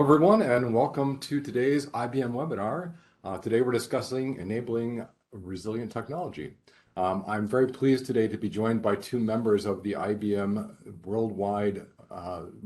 Hello, everyone, and welcome to today's IBM webinar. Today, we're discussing enabling resilient technology. I'm very pleased today to be joined by two members of the IBM worldwide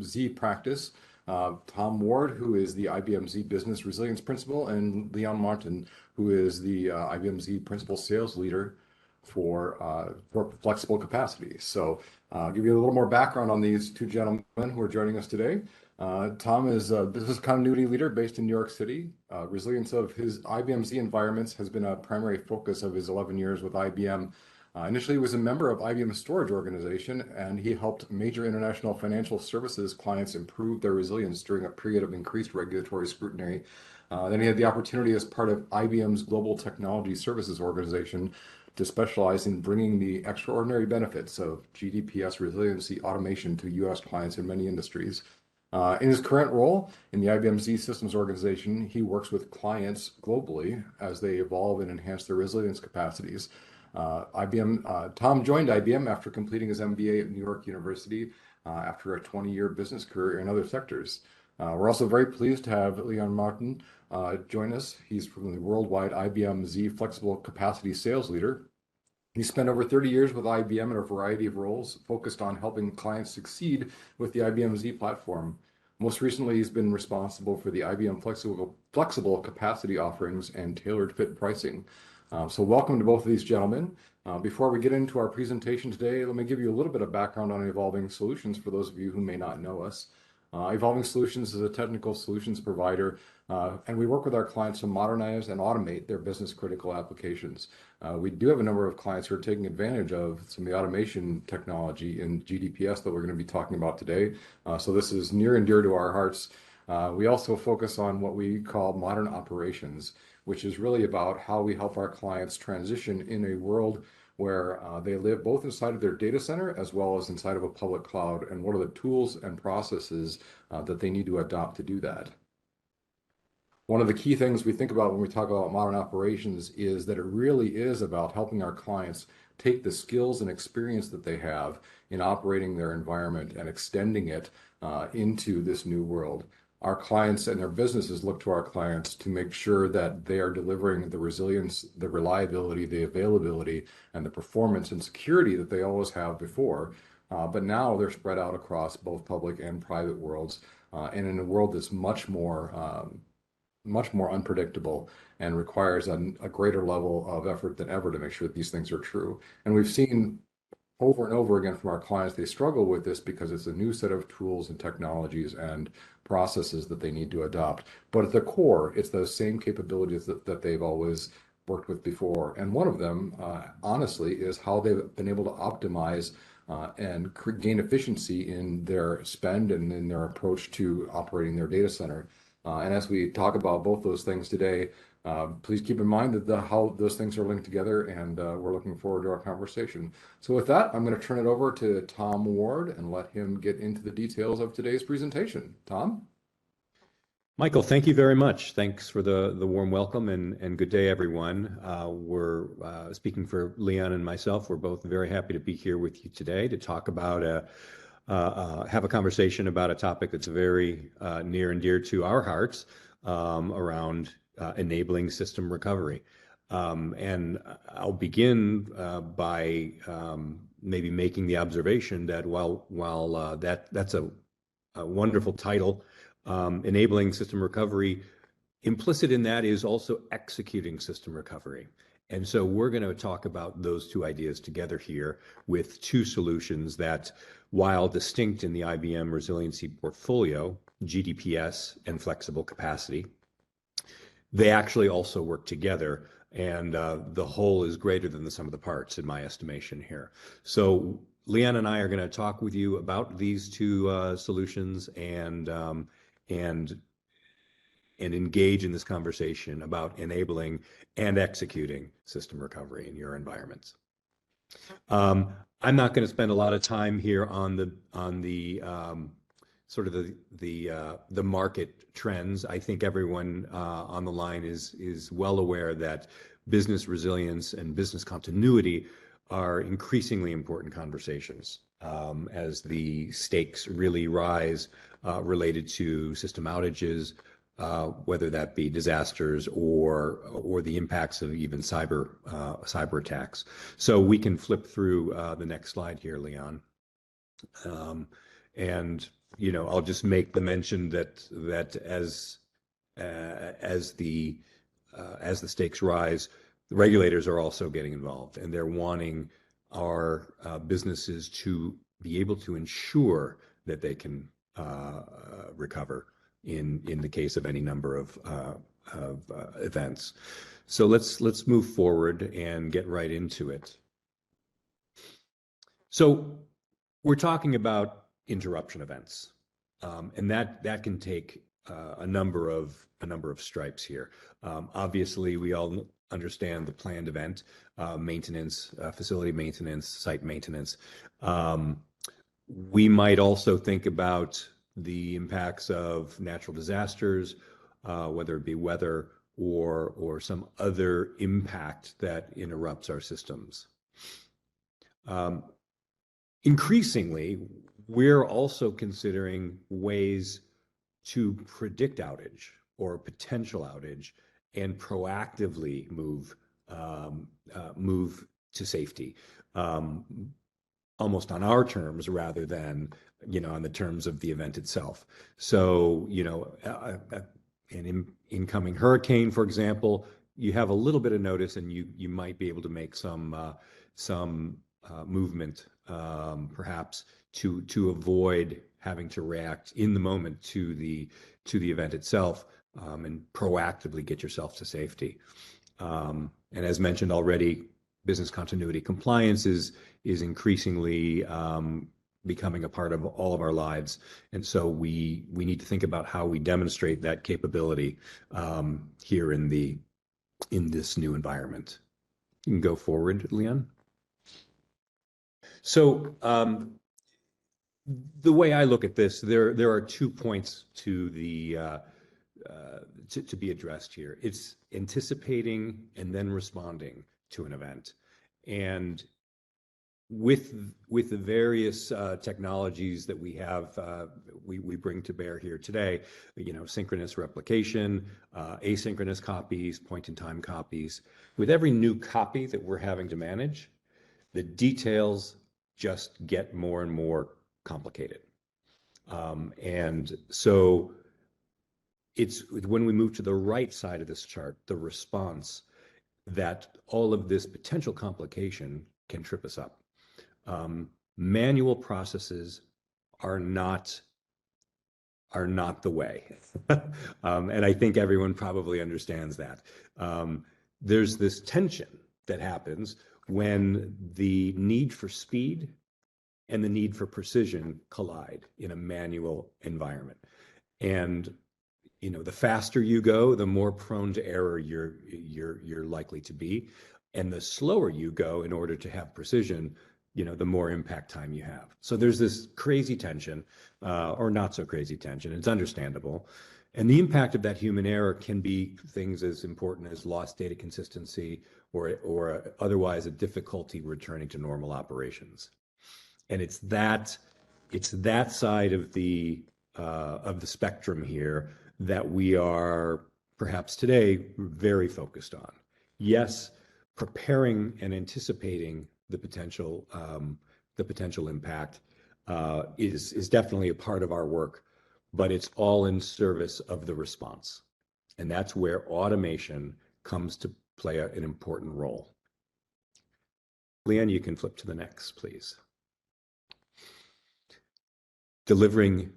Z practice, Tom Ward, who is the IBM Z Business Resilience Principal, and Leon Manten, who is the IBM Z Principal Sales Leader for flexible capacity. So I'll give you a little more background on these two gentlemen who are joining us today. Tom is a business continuity leader based in New York City. Resilience of his IBM Z environments has been a primary focus of his 11 years with IBM. Initially, he was a member of IBM's storage organization, and he helped major international financial services clients improve their resilience during a period of increased regulatory scrutiny. Then he had the opportunity as part of IBM's Global Technology Services Organization to specialize in bringing the extraordinary benefits of GDPS resiliency automation to U.S. clients in many industries. In his current role in the IBM Z Systems organization, he works with clients globally as they evolve and enhance their resilience capacities. Tom joined IBM after completing his MBA at New York University after a 20-year business career in other sectors. We're also very pleased to have Leon Martin join us. He's from the worldwide IBM Z Flexible Capacity Sales Leader. He spent over 30 years with IBM in a variety of roles focused on helping clients succeed with the IBM Z platform. Most recently, he's been responsible for the IBM flexible capacity offerings and tailored fit pricing. So welcome to both of these gentlemen. Before we get into our presentation today, let me give you a little bit of background on Evolving Solutions for those of you who may not know us. Evolving Solutions is a technical solutions provider, and we work with our clients to modernize and automate their business critical applications. We do have a number of clients who are taking advantage of some of the automation technology in GDPS that we're going to be talking about today. So this is near and dear to our hearts. We also focus on what we call modern operations, which is really about how we help our clients transition in a world where they live both inside of their data center as well as inside of a public cloud, and what are the tools and processes that they need to adopt to do that. One of the key things we think about when we talk about modern operations is that it really is about helping our clients take the skills and experience that they have in operating their environment and extending it into this new world. Our clients and their businesses look to our clients to make sure that they are delivering the resilience, the reliability, the availability, and the performance and security that they always have before. But now they're spread out across both public and private worlds, and in a world that's much more unpredictable and requires a greater level of effort than ever to make sure that these things are true. And we've seen over and over again from our clients, they struggle with this because it's a new set of tools and technologies and processes that they need to adopt. But at the core, it's those same capabilities that they've always worked with before. And one of them, honestly, is how they've been able to optimize and gain efficiency in their spend and in their approach to operating their data center. And as we talk about both those things today, please keep in mind that how those things are linked together, and we're looking forward to our conversation. So with that, I'm going to turn it over to Tom Ward and let him get into the details of today's presentation. Tom? Michael, thank you very much. Thanks for the warm welcome, and good day, everyone. We're speaking for Leon and myself. We're both very happy to be here with you today to talk about have a conversation about a topic that's very near and dear to our hearts around enabling system recovery. And I'll begin by maybe making the observation that while that's a wonderful title, enabling system recovery, implicit in that is also executing system recovery. And so we're going to talk about those two ideas together here with two solutions that, while distinct in the IBM resiliency portfolio, GDPS and flexible capacity, they actually also work together, and the whole is greater than the sum of the parts in my estimation here. So Leon and I are going to talk with you about these two solutions and engage in this conversation about enabling and executing system recovery in your environments. I'm not going to spend a lot of time here on the sort of the market trends. I think everyone on the line is well aware that business resilience and business continuity are increasingly important conversations as the stakes really rise related to system outages, whether that be disasters or the impacts of even cyber attacks. So we can flip through the next slide here, Leon. And I'll just make the mention that as the stakes rise, the regulators are also getting involved, and they're wanting our businesses to be able to ensure that they can recover in the case of any number of events. So let's move forward and get right into it. So we're talking about interruption events, and that can take a number of stripes here. Obviously, we all understand the planned event, maintenance, facility maintenance, site maintenance. We might also think about the impacts of natural disasters, whether it be weather or some other impact that interrupts our systems. Increasingly, we're also considering ways to predict outage or potential outage and proactively move to safety, almost on our terms rather than on the terms of the event itself. So an incoming hurricane, for example, you have a little bit of notice, and you might be able to make some movement, perhaps to avoid having to react in the moment to the event itself, and proactively get yourself to safety. And as mentioned already, business continuity compliance is increasingly becoming a part of all of our lives, and so we need to think about how we demonstrate that capability here in this new environment. You can go forward, Leon. So the way I look at this, there are 2 points to be addressed here. It's anticipating and then responding to an event, and with the various technologies that we have, we bring to bear here today, synchronous replication, asynchronous copies, point-in-time copies. With every new copy that we're having to manage, the details just get more and more complicated. And so it's when we move to the right side of this chart, the response, that all of this potential complication can trip us up. Manual processes are not the way. And I think everyone probably understands that. There's this tension that happens when the need for speed and the need for precision collide in a manual environment. And the faster you go, the more prone to error you're likely to be. And the slower you go in order to have precision, the more impact time you have. So there's this crazy tension, or not so crazy tension. It's understandable. And the impact of that human error can be things as important as lost data consistency or otherwise a difficulty returning to normal operations. And it's that side of the spectrum here that we are perhaps today very focused on. Yes, preparing and anticipating the potential impact is definitely a part of our work, but it's all in service of the response, and that's where automation comes to play an important role. Leanne, you can flip to the next, please. Delivering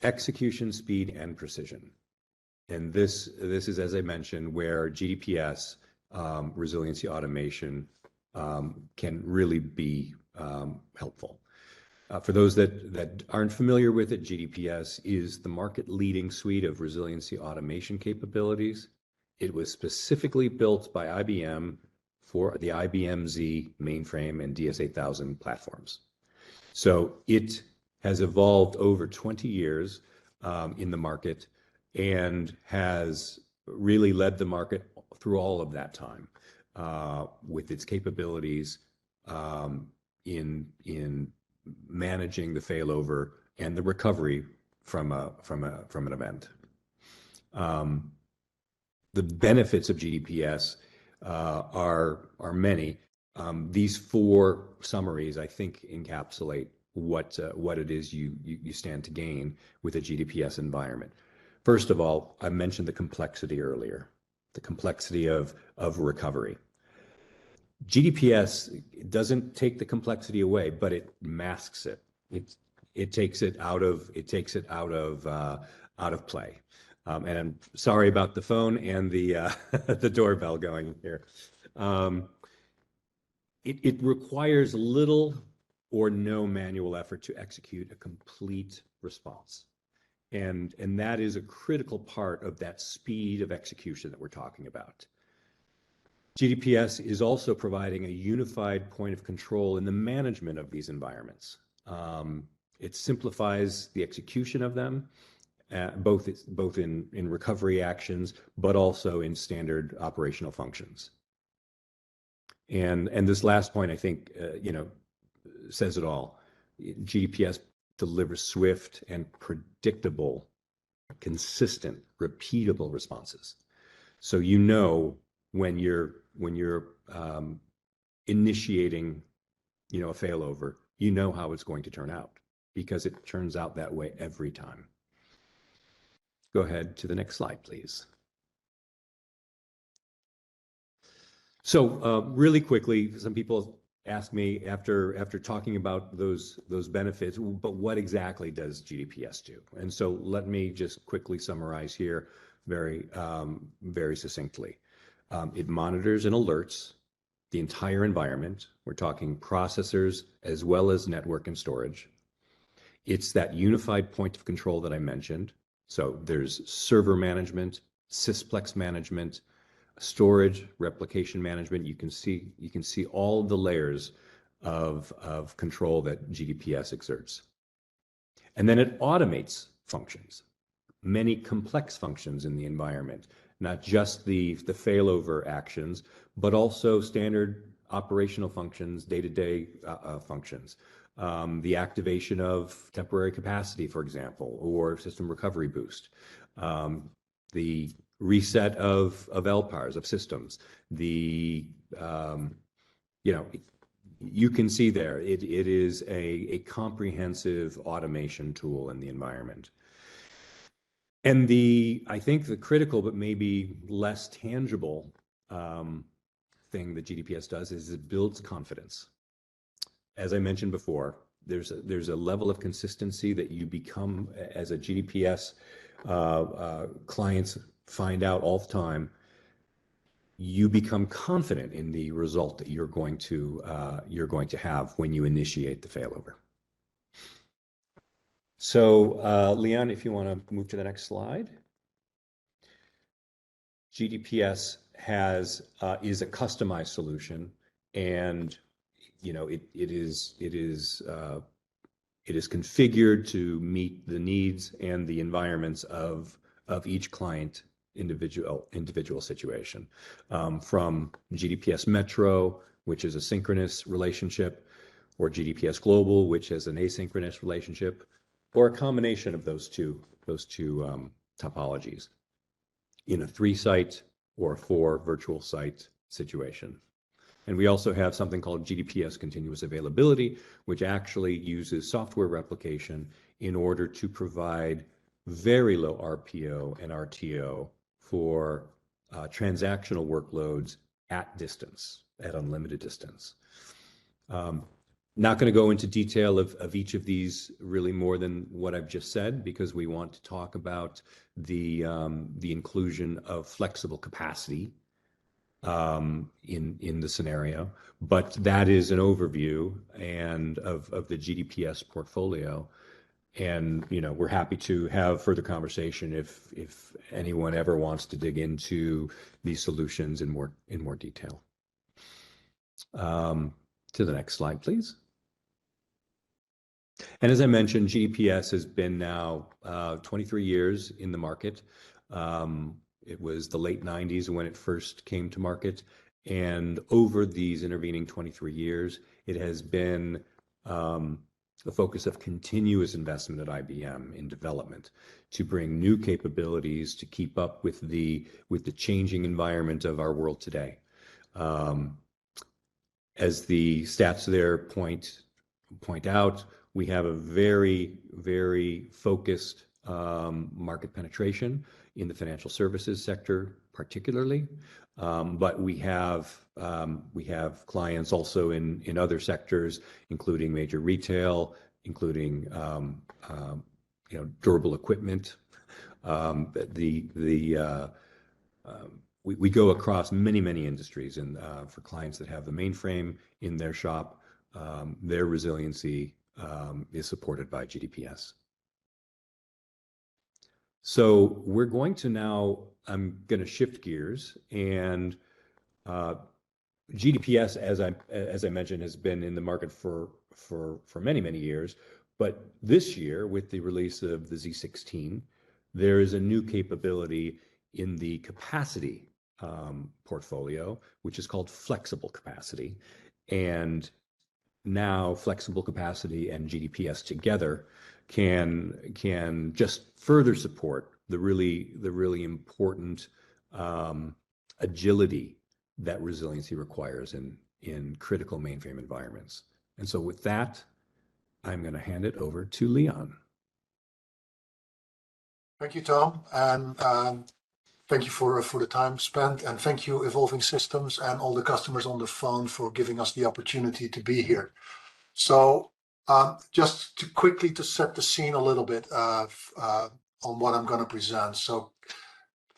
execution speed and precision. And this is, as I mentioned, where GDPS, resiliency automation, can really be helpful. For those that aren't familiar with it, GDPS is the market-leading suite of resiliency automation capabilities. It was specifically built by IBM for the IBM Z mainframe and DS8000 platforms. So it has evolved over 20 years in the market and has really led the market through all of that time with its capabilities in managing the failover and the recovery from an event. The benefits of GDPS are many. These four summaries, I think, encapsulate what it is you stand to gain with a GDPS environment. First of all, I mentioned the complexity earlier, the complexity of recovery. GDPS doesn't take the complexity away, but it masks it. It takes it out of play. And I'm sorry about the phone and the the doorbell going here. It requires little or no manual effort to execute a complete response. And that is a critical part of that speed of execution that we're talking about. GDPS is also providing a unified point of control in the management of these environments. It simplifies the execution of them, both in recovery actions, but also in standard operational functions. And this last point, I think, says it all. GDPS delivers swift and predictable, consistent, repeatable responses. So when you're initiating, a failover, how it's going to turn out because it turns out that way every time. Go ahead to the next slide, please. So really quickly, some people ask me after talking about those benefits, but what exactly does GDPS do? And so let me just quickly summarize here very succinctly. It monitors and alerts the entire environment. We're talking processors as well as network and storage. It's that unified point of control that I mentioned. So there's server management, sysplex management, storage, replication management. You can see all the layers of control that GDPS exerts. And then it automates functions, many complex functions in the environment, not just the failover actions, but also standard operational functions, day-to-day functions. The activation of temporary capacity, for example, or system recovery boost. The reset of LPARs, of systems. You can see there, it is a comprehensive automation tool in the environment. And I think the critical but maybe less tangible thing that GDPS does is it builds confidence. As I mentioned before, there's a level of consistency that you become as a GDPS clients find out all the time. You become confident in the result that you're going to have when you initiate the failover. So, Leon, if you want to move to the next slide. GDPS is a customized solution, and it is configured to meet the needs and the environments of each client individual situation. From GDPS Metro, which is a synchronous relationship, or GDPS Global, which is an asynchronous relationship, or a combination of those two topologies in a 3-site or a 4 virtual site situation. And we also have something called GDPS Continuous Availability, which actually uses software replication in order to provide very low RPO and RTO for transactional workloads at distance, at unlimited distance. Not going to go into detail of each of these really more than what I've just said, because we want to talk about the inclusion of flexible capacity in the scenario. But that is an overview of the GDPS portfolio. And we're happy to have further conversation if anyone ever wants to dig into these solutions in more detail. To the next slide, please. And as I mentioned, GDPS has been now 23 years in the market. It was the late 90s when it first came to market. And over these intervening 23 years, it has been a focus of continuous investment at IBM in development to bring new capabilities to keep up with the changing environment of our world today. As the stats there point out, we have a very, very focused market penetration in the financial services sector, particularly. But we have clients also in other sectors, including major retail, including durable equipment. We go across many industries, and for clients that have the mainframe in their shop, their resiliency is supported by GDPS. So we're going to now, I'm going to shift gears, and GDPS, as I mentioned, has been in the market for many years. But this year, with the release of the Z16, there is a new capability in the capacity portfolio, which is called flexible capacity. And now flexible capacity and GDPS together can just further support the really important agility that resiliency requires in critical mainframe environments. And so with that, I'm going to hand it over to Leon. Thank you, Tom, and thank you for the time spent, and thank you Evolving Systems and all the customers on the phone for giving us the opportunity to be here. So just to quickly set the scene a little bit on what I'm going to present. So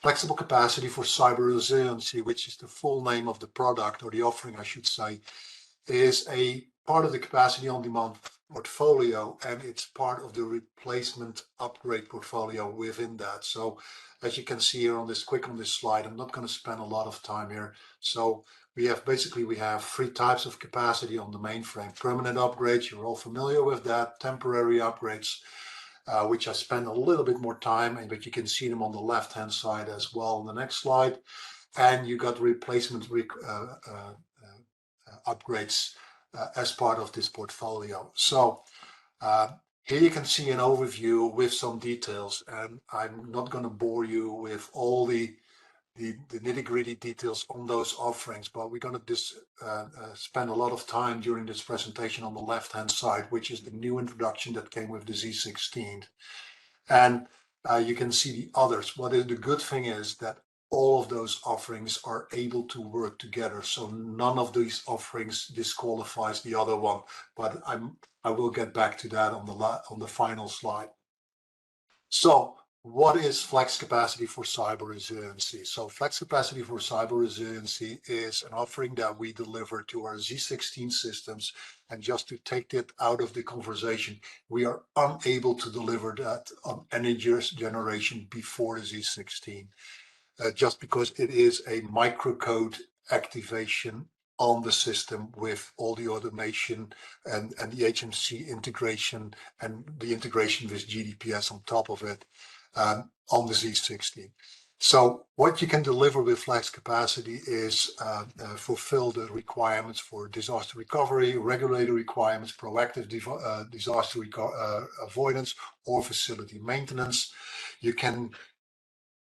flexible capacity for cyber resiliency, which is the full name of the product, or the offering, I should say, is a part of the capacity on demand portfolio, and it's part of the replacement upgrade portfolio within that. So as you can see here on this slide, I'm not going to spend a lot of time here. So we have three types of capacity on the mainframe. Permanent upgrades, you're all familiar with that. Temporary upgrades, which I spend a little bit more time, but you can see them on the left-hand side as well on the next slide. And you got replacement upgrades as part of this portfolio. So here you can see an overview with some details, and I'm not going to bore you with all the nitty-gritty details on those offerings, but we're going to spend a lot of time during this presentation on the left-hand side, which is the new introduction that came with the Z16. And you can see the others. The good thing is that all of those offerings are able to work together. So none of these offerings disqualifies the other one, but I will get back to that on the final slide. So what is flex capacity for cyber resiliency? So flex capacity for cyber resiliency is an offering that we deliver to our Z16 systems. And just to take it out of the conversation, we are unable to deliver that on any generation before the Z16. Just because it is a microcode activation on the system with all the automation and the HMC integration and the integration with GDPS on top of it on the Z16. So what you can deliver with flex capacity is fulfill the requirements for disaster recovery, regulatory requirements, proactive disaster avoidance, or facility maintenance. You can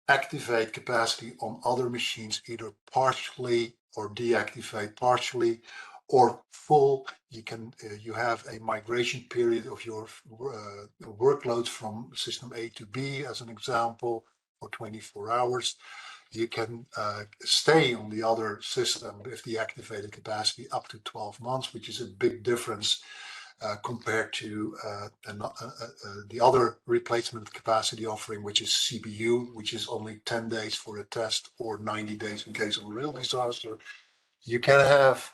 activate capacity on other machines, either partially or deactivate partially or full. You have a migration period of your workloads from system A to B, as an example, for 24 hours. You can stay on the other system with the activated capacity up to 12 months, which is a big difference compared to the other replacement capacity offering, which is CBU, which is only 10 days for a test or 90 days in case of a real disaster. You can have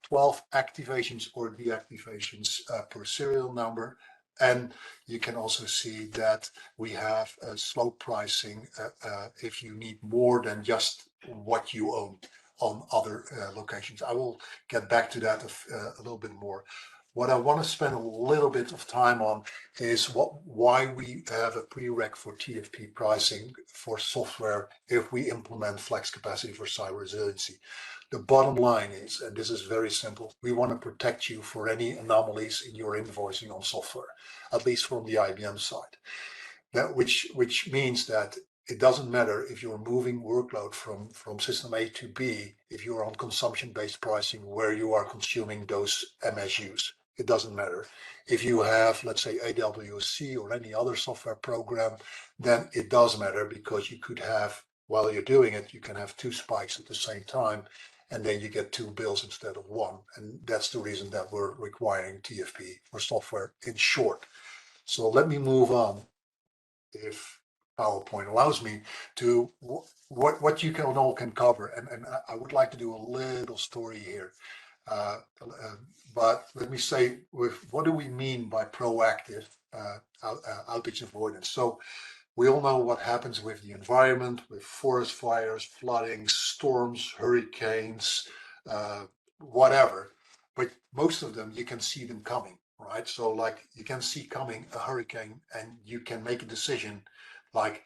12 activations or deactivations per serial number. And you can also see that we have a slow pricing if you need more than just what you own on other locations. I will get back to that a little bit more. What I want to spend a little bit of time on is why we have a prereq for TFP pricing for software if we implement flex capacity for cyber resiliency. the bottom line is, and this is very simple, we want to protect you for any anomalies in your invoicing on software, at least from the IBM side. That which means that it doesn't matter if you're moving workload from system A to B, if you're on consumption-based pricing where you are consuming those MSUs. It doesn't matter. If you have, let's say, AWC or any other software program, then it does matter, because you could have, while you're doing it, you can have two spikes at the same time, and then you get two bills instead of one. And that's the reason that we're requiring TFP for software in short. So let me move on, if PowerPoint allows me, to what you all can cover. And I would like to do a little story here. But let me say, what do we mean by proactive outage avoidance? So we all know what happens with the environment, with forest fires, flooding, storms, hurricanes, whatever. But most of them, you can see them coming, right? So like you can see coming a hurricane, and you can make a decision like,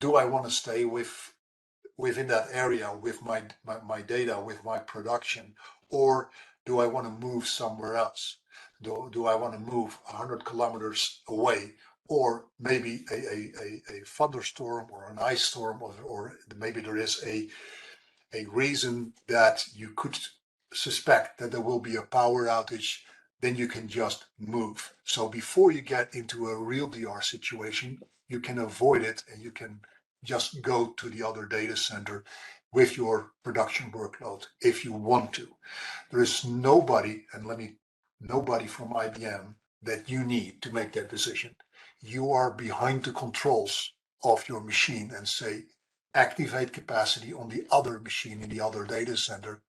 do I want to stay within that area with my data, with my production, or do I want to move somewhere else? Do I want to move 100 kilometers away, or maybe a thunderstorm or an ice storm, or maybe there is a reason that you could suspect that there will be a power outage, then you can just move. So before you get into a real DR situation, you can avoid it, and you can just go to the other data center with your production workload if you want to. There is nobody, nobody from IBM that you need to make that decision. You are behind the controls of your machine and say, activate capacity on the other machine in the other data center,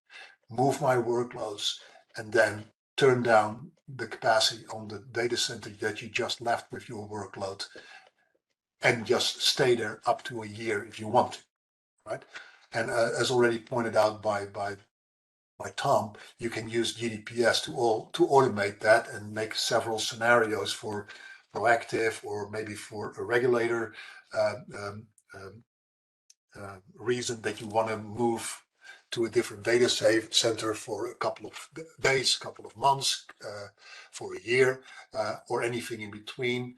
move my workloads, and then turn down the capacity on the data center that you just left with your workload, and just stay there up to a year if you want to, right? And as already pointed out by Tom, you can use GDPS to automate that and make several scenarios for proactive, or maybe for a regulator reason that you want to move to a different data center for a couple of days, a couple of months, for a year, or anything in between.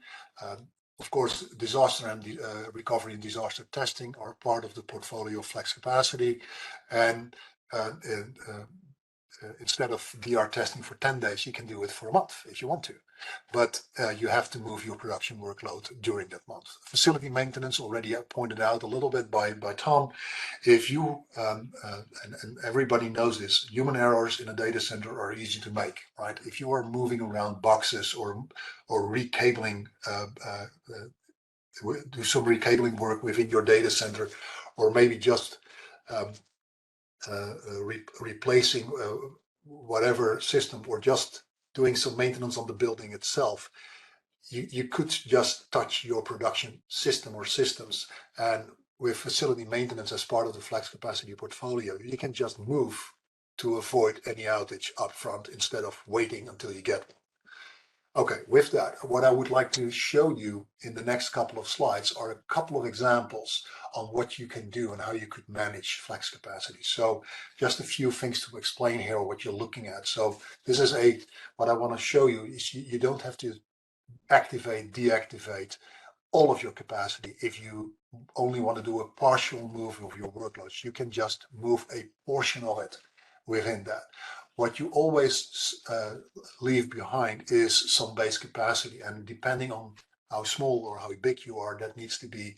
Of course, disaster and recovery and disaster testing are part of the portfolio of flex capacity. And instead of DR testing for 10 days, you can do it for a month if you want to. But you have to move your production workload during that month. Facility maintenance, already pointed out a little bit by Tom. If you, and everybody knows this, human errors in a data center are easy to make, right? If you are moving around boxes, or recabling, do some recabling work within your data center, or maybe just replacing whatever system, or just doing some maintenance on the building itself, you could just touch your production system or systems. And with facility maintenance as part of the flex capacity portfolio, you can just move to avoid any outage up front instead of waiting until you get one. Okay, with that, what I would like to show you in the next couple of slides are a couple of examples on what you can do and how you could manage flex capacity. So just a few things to explain here, what you're looking at. So this is what I want to show you is you don't have to activate, deactivate all of your capacity if you only want to do a partial move of your workloads. You can just move a portion of it within that. What you always leave behind is some base capacity, and depending on how small or how big you are, that needs to be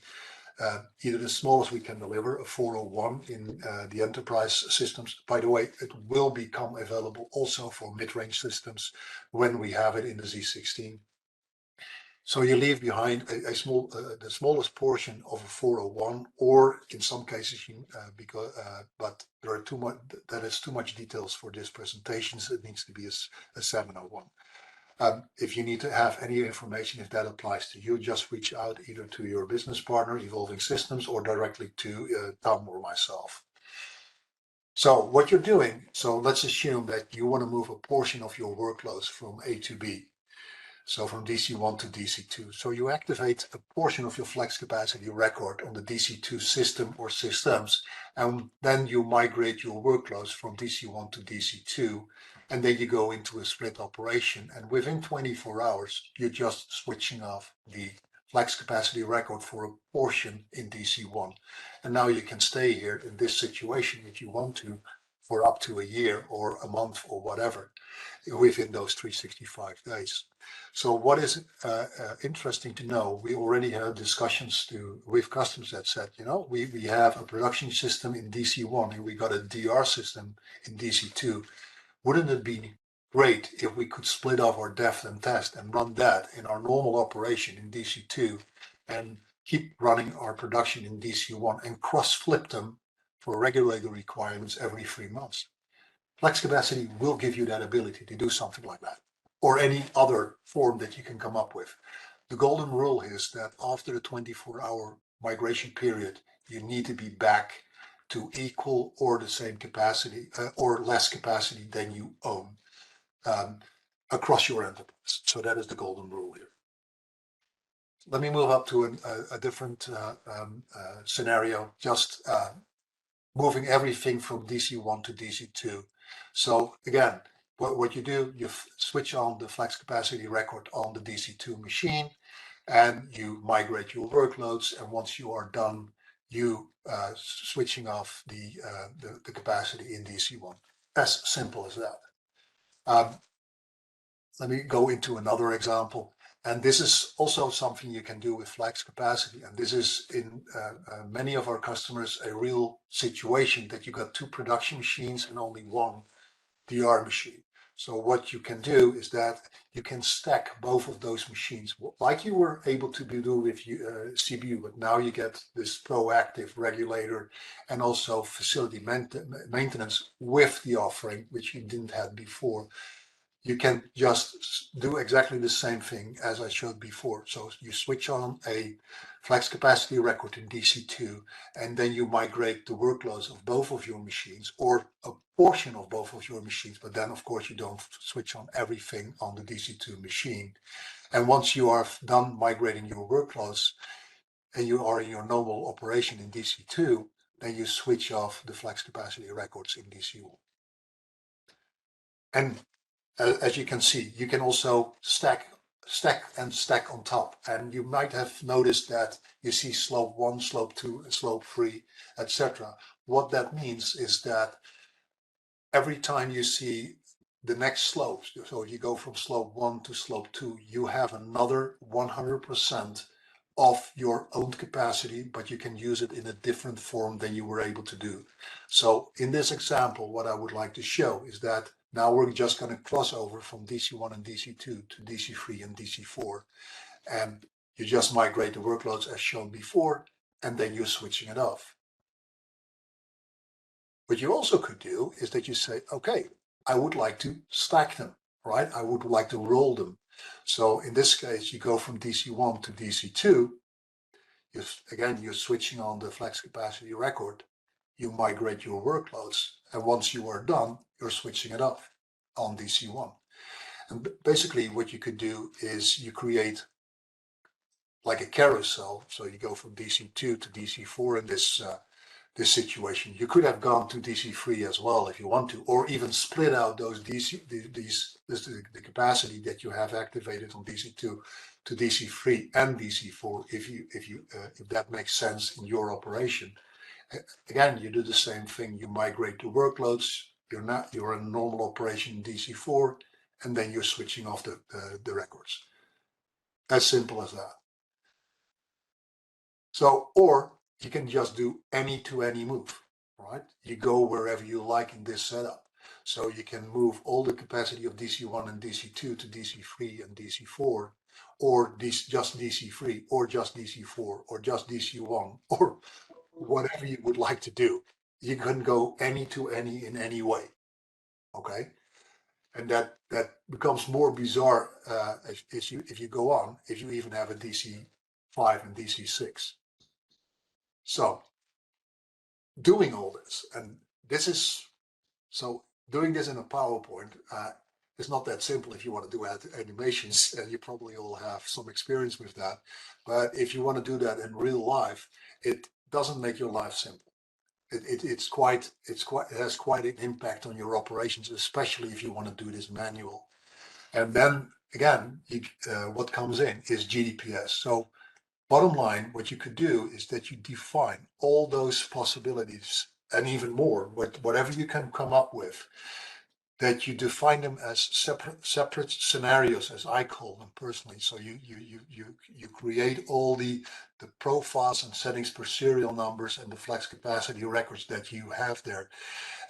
either the smallest we can deliver, a 401 in the enterprise systems. By the way, it will become available also for mid-range systems when we have it in the Z16. So you leave behind a small, the smallest portion of a 401, or in some cases, but there are that is too much details for this presentation, so it needs to be a 701. If you need to have any information, if that applies to you, just reach out either to your business partner, Evolving Systems, or directly to Tom or myself. So what you're doing, so let's assume that you want to move a portion of your workloads from A to B. So from DC1 to DC2. So you activate a portion of your flex capacity record on the DC2 system or systems, and then you migrate your workloads from DC1 to DC2, and then you go into a split operation. And within 24 hours, you're just switching off the flex capacity record for a portion in DC1. And now you can stay here in this situation if you want to for up to a year or a month or whatever within those 365 days. So what is interesting to know, we already had discussions with customers that said, we have a production system in DC1 and we got a DR system in DC2. Wouldn't it be great if we could split off our def and test and run that in our normal operation in DC2 and keep running our production in DC1 and cross-flip them for regulatory requirements every 3 months? Flex capacity will give you that ability to do something like that, or any other form that you can come up with. The golden rule is that after the 24-hour migration period, you need to be back to equal or the same capacity or less capacity than you own across your enterprise. So that is the golden rule here. Let me move up to a different scenario, just moving everything from DC1 to DC2. So again, what you do, you switch on the flex capacity record on the DC2 machine, and you migrate your workloads. And once you are done, you switching off the capacity in DC1. As simple as that. Let me go into another example. And this is also something you can do with flex capacity. And this is in many of our customers a real situation that you got 2 production machines and only 1 DR machine. So what you can do is that you can stack both of those machines like you were able to do with CBU, but now you get this proactive regulator and also facility maintenance with the offering, which you didn't have before. You can just do exactly the same thing as I showed before. So you switch on a flex capacity record in DC2, and then you migrate the workloads of both of your machines or a portion of both of your machines. But then, of course, you don't switch on everything on the DC2 machine. And once you are done migrating your workloads and you are in your normal operation in DC2, then you switch off the flex capacity records in DC1. And as you can see, you can also stack on top. And you might have noticed that you see slope 1, slope 2, and slope 3, etc. What that means is that every time you see the next slope, so you go from slope 1 to slope 2, you have another 100% of your own capacity, but you can use it in a different form than you were able to do. So in this example, what I would like to show is that now we're just going to cross over from DC1 and DC2 to DC3 and DC4. And you just migrate the workloads as shown before, and then you're switching it off. What you also could do is that you say, okay, I would like to stack them, right? I would like to roll them. So in this case, you go from DC1 to DC2. Again, you're switching on the flex capacity record. You migrate your workloads, and once you are done, you're switching it off on DC1. And basically what you could do is you create like a carousel. So you go from DC2 to DC4 in this situation. You could have gone to DC3 as well if you want to, or even split out those the capacity that you have activated on DC2 to DC3 and DC4 if that makes sense in your operation. Again, you do the same thing. You migrate the workloads. You're in normal operation in DC4, and then you're switching off the records. As simple as that. So, or you can just do any to any move, right? You go wherever you like in this setup. So you can move all the capacity of DC1 and DC2 to DC3 and DC4, or just DC3, or just DC4, or just DC1, or whatever you would like to do. You can go any to any in any way, okay? And that becomes more bizarre if you go on, if you even have a DC5 and DC6. So doing all this, and this is, so doing this in a PowerPoint It's not that simple if you want to do animations, and you probably all have some experience with that. But if you want to do that in real life, it doesn't make your life simple. It has quite an impact on your operations, especially if you want to do this manual. And then again, what comes in is GDPS. So bottom line, what you could do is that you define all those possibilities and even more, whatever you can come up with, that you define them as separate scenarios, as I call them personally. So you create all the profiles and settings per serial numbers and the flex capacity records that you have there.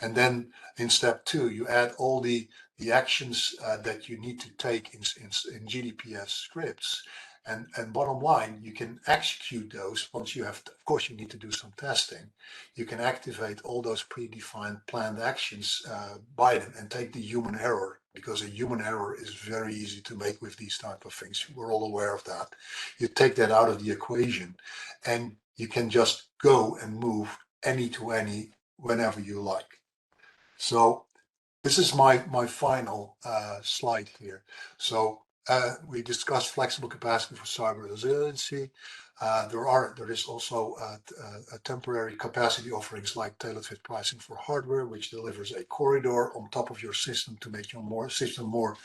And then in step 2, you add all the actions that you need to take in GDPS scripts. And bottom line, you can execute those once you have, of course, you need to do some testing. You can activate all those predefined planned actions by them and take the human error, because a human error is very easy to make with these type of things. We're all aware of that. You take that out of the equation and you can just go and move any to any whenever you like. So this is my final slide here. So we discussed flexible capacity for cyber resiliency. There is also a temporary capacity offerings like tailored fit pricing for hardware, which delivers a corridor on top of your system to make your system more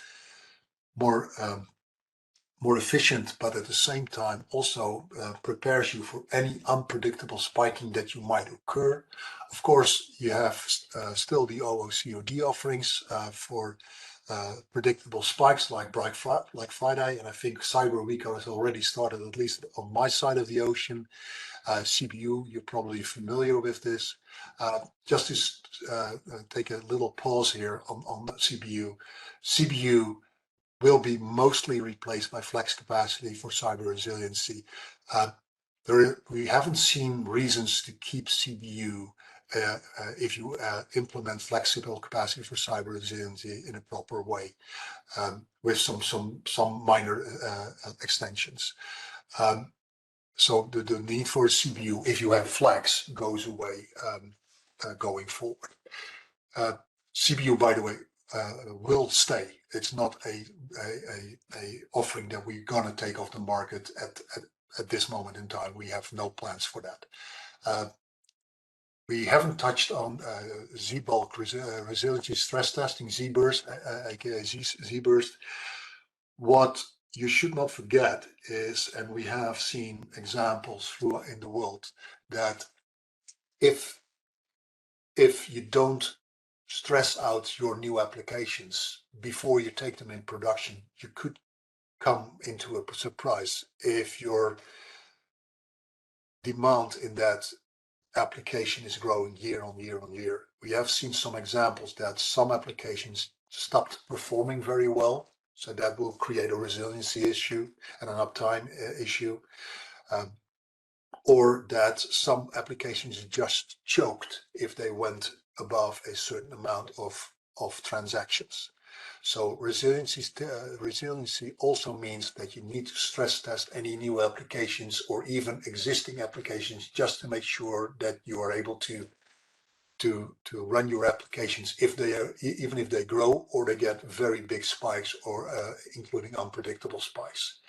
efficient, but at the same time also prepares you for any unpredictable spiking that you might occur. Of course, you have still the OOCOD offerings for predictable spikes like Black Friday, and I think Cyber Week has already started, at least on my side of the ocean. CPU, you're probably familiar with this. Just to take a little pause here on CPU. CPU will be mostly replaced by flex capacity for cyber resiliency. We haven't seen reasons to keep CBU if you implement flexible capacity for cyber resiliency in a proper way, with some minor extensions. So the need for CBU, if you have flex, goes away going forward. CBU, by the way, will stay. It's not a offering that we're gonna take off the market at this moment in time. We have no plans for that. We haven't touched on Z-bulk resiliency stress testing, Z-burst, aka Z-burst. What you should not forget is, and we have seen examples throughout in the world, that if you don't stress out your new applications before you take them in production, you could come into a surprise if your demand in that application is growing year on year on year. We have seen some examples that some applications stopped performing very well, so that will create a resiliency issue and an uptime issue. Or that some applications just choked if they went above a certain amount of transactions. So resiliency also means that you need to stress test any new applications or even existing applications just to make sure that you are able to run your applications even if they grow or they get very big spikes or including unpredictable spikes.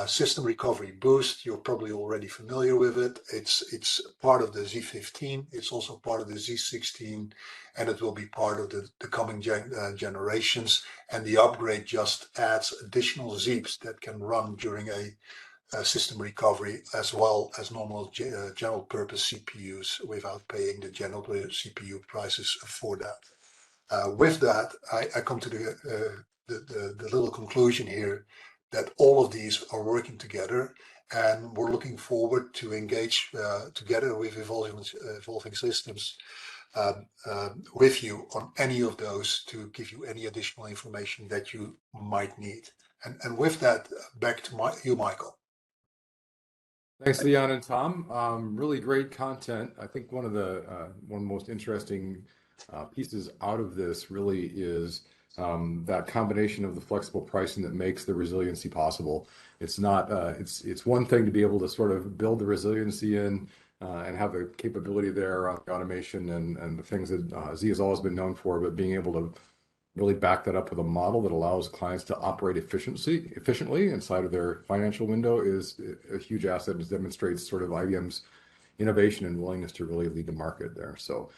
System recovery boost, you're probably already familiar with it. It's part of the Z15. It's also part of the Z16, and it will be part of the coming generations. And the upgrade just adds additional ZEEPs that can run during a system recovery, as well as normal general purpose CPUs without paying the general CPU prices for that. With that, I come to the little conclusion here that all of these are working together, and we're looking forward to engage together with evolving systems with you on any of those to give you any additional information that you might need. And with that, back to you, Michael. Thanks, Leon and Tom. Really great content. I think one of the most interesting pieces out of this really is that combination of the flexible pricing that makes the resiliency possible. It's not it's one thing to be able to sort of build the resiliency in and have the capability there on the automation and the things that Z has always been known for, but being able to really back that up with a model that allows clients to operate efficiently inside of their financial window is a huge asset. It demonstrates sort of IBM's innovation and willingness to really lead the market there. So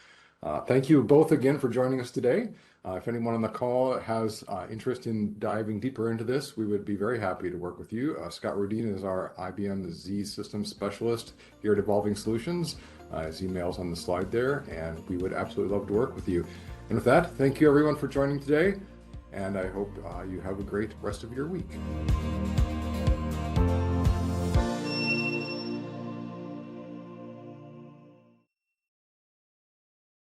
thank you both again for joining us today. If anyone on the call has interest in diving deeper into this, we would be very happy to work with you. Scott Rodin is our IBM Z Systems Specialist here at Evolving Solutions. His email's on the slide there, and we would absolutely love to work with you. And with that, thank you everyone for joining today, and I hope you have a great rest of your week.